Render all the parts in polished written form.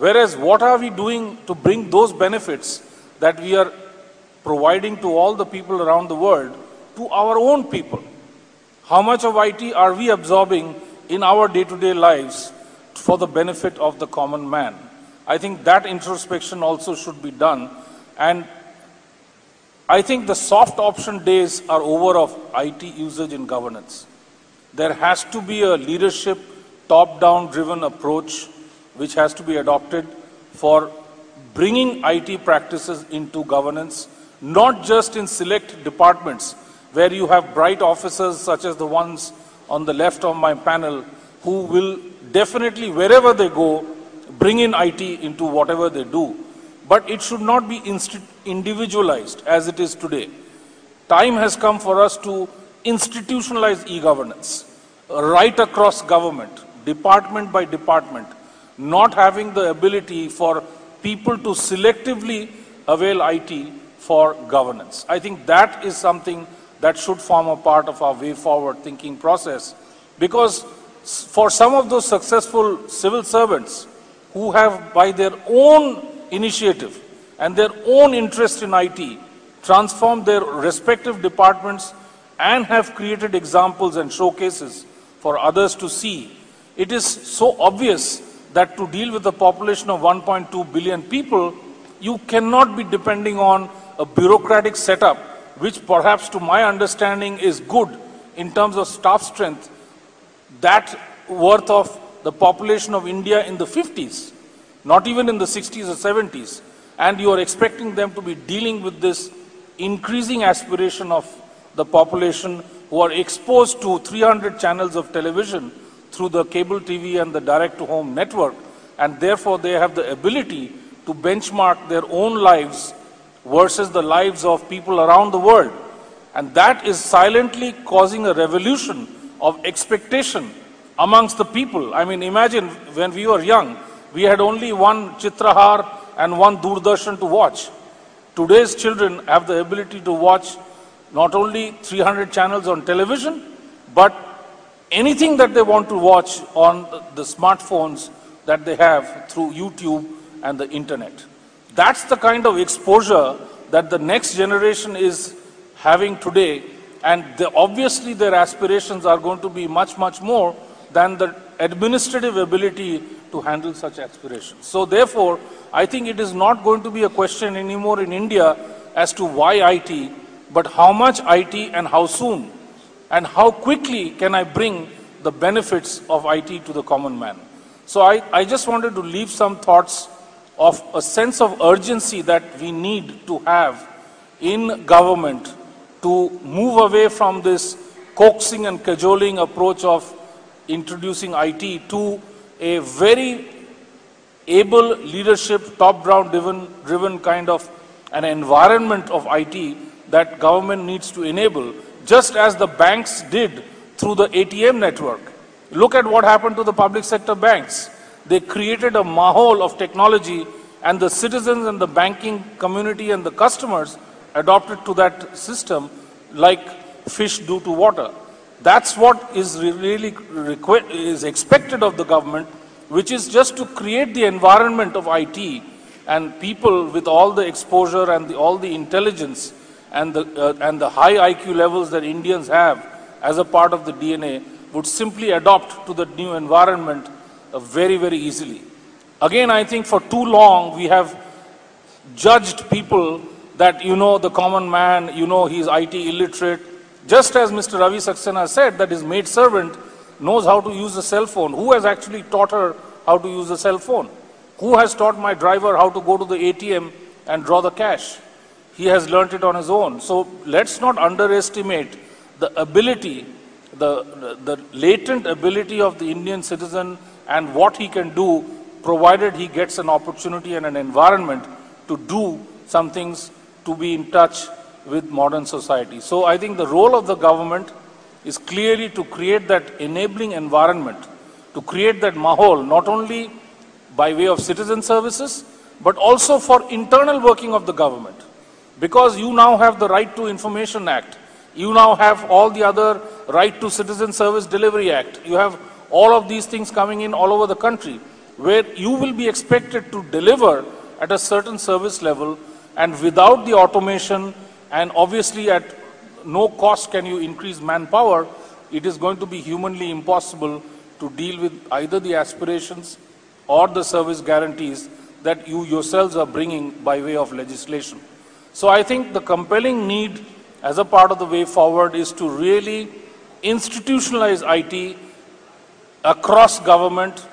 Whereas what are we doing to bring those benefits that we are providing to all the people around the world to our own people? How much of IT are we absorbing in our day-to-day lives for the benefit of the common man? I think that introspection also should be done. And I think the soft option days are over of IT usage in governance. There has to be a leadership, top-down driven approach which has to be adopted for bringing IT practices into governance, not just in select departments where you have bright officers such as the ones on the left of my panel who will definitely, wherever they go, bring in IT into whatever they do. But it should not be individualized as it is today. Time has come for us to institutionalize e-governance right across government, department by department, not having the ability for people to selectively avail IT for governance. I think that is something that should form a part of our way forward thinking process, because for some of those successful civil servants who have by their own initiative and their own interest in IT transformed their respective departments and have created examples and showcases for others to see, it is so obvious that to deal with a population of 1.2 billion people, you cannot be depending on a bureaucratic setup, which perhaps to my understanding is good in terms of staff strength, that worth of the population of India in the 50s, not even in the 60s or 70s. And you are expecting them to be dealing with this increasing aspiration of the population who are exposed to 300 channels of television through the cable TV and the direct-to-home network, and therefore they have the ability to benchmark their own lives versus the lives of people around the world. And that is silently causing a revolution of expectation amongst the people. I mean, imagine when we were young, we had only one Chitrahar and one Doordarshan to watch. Today's children have the ability to watch not only 300 channels on television, but anything that they want to watch on the smartphones that they have through YouTube and the internet. That's the kind of exposure that the next generation is having today, and obviously their aspirations are going to be much, much more than the administrative ability to handle such aspirations. So therefore, I think it is not going to be a question anymore in India as to why IT, but how much IT and how soon, and how quickly can I bring the benefits of IT to the common man. So I just wanted to leave some thoughts of a sense of urgency that we need to have in government to move away from this coaxing and cajoling approach of introducing IT to a very able leadership, top-down driven kind of an environment of IT that government needs to enable, just as the banks did through the ATM network. Look at what happened to the public sector banks. They created a mahal of technology, and the citizens and the banking community and the customers adopted to that system like fish do to water. That's what is really is expected of the government, which is just to create the environment of IT, and people with all the exposure and all the intelligence and the high IQ levels that Indians have as a part of the DNA would simply adopt to the new environment very, very easily. Again, I think for too long we have judged people that, the common man, he's IT illiterate. Just as Mr. Ravi Saxena said that his maid servant knows how to use a cell phone. Who has actually taught her how to use a cell phone? Who has taught my driver how to go to the ATM and draw the cash? He has learnt it on his own. So let's not underestimate the ability, the latent ability of the Indian citizen and what he can do, provided he gets an opportunity and an environment to do some things, to be in touch with modern society. So I think the role of the government is clearly to create that enabling environment, to create that mahal, not only by way of citizen services, but also for internal working of the government. Because you now have the Right to Information Act, you now have all the other Right to Citizen Service Delivery Act, you have all of these things coming in all over the country. where you will be expected to deliver at a certain service level, and without the automation and obviously at no cost can you increase manpower, it is going to be humanly impossible to deal with either the aspirations or the service guarantees that you yourselves are bringing by way of legislation. So I think the compelling need as a part of the way forward is to really institutionalize IT across government,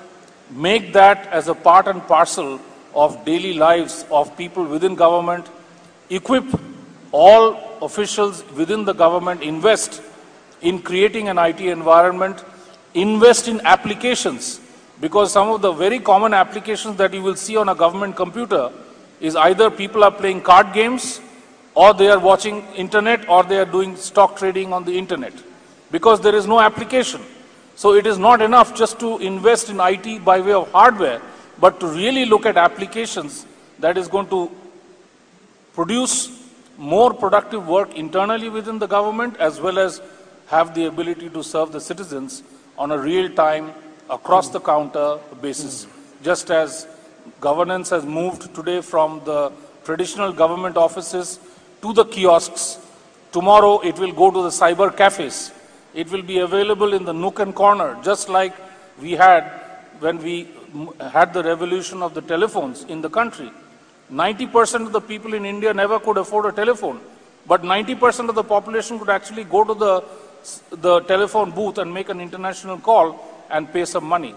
make that as a part and parcel of daily lives of people within government, equip all officials within the government, invest in creating an IT environment, invest in applications, because some of the very common applications that you will see on a government computer is either people are playing card games, or they are watching internet, or they are doing stock trading on the internet, because there is no application. So it is not enough just to invest in IT by way of hardware, but to really look at applications that is going to produce more productive work internally within the government, as well as have the ability to serve the citizens on a real-time, across-the-counter basis. Just as governance has moved today from the traditional government offices to the kiosks, tomorrow it will go to the cyber cafes. It will be available in the nook and corner, just like we had when we had the revolution of the telephones in the country. 90% of the people in India never could afford a telephone, but 90% of the population could actually go to the telephone booth and make an international call and pay some money.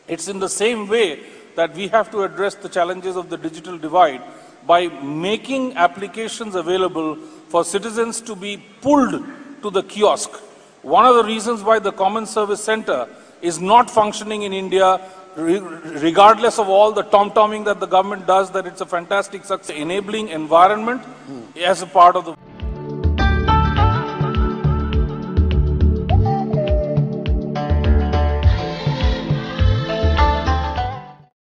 It's in the same way that we have to address the challenges of the digital divide by making applications available for citizens to be pulled to the kiosk. One of the reasons why the Common Service Center is not functioning in India, regardless of all the tom-tomming that the government does, that it's a fantastic success, enabling environment as a part of the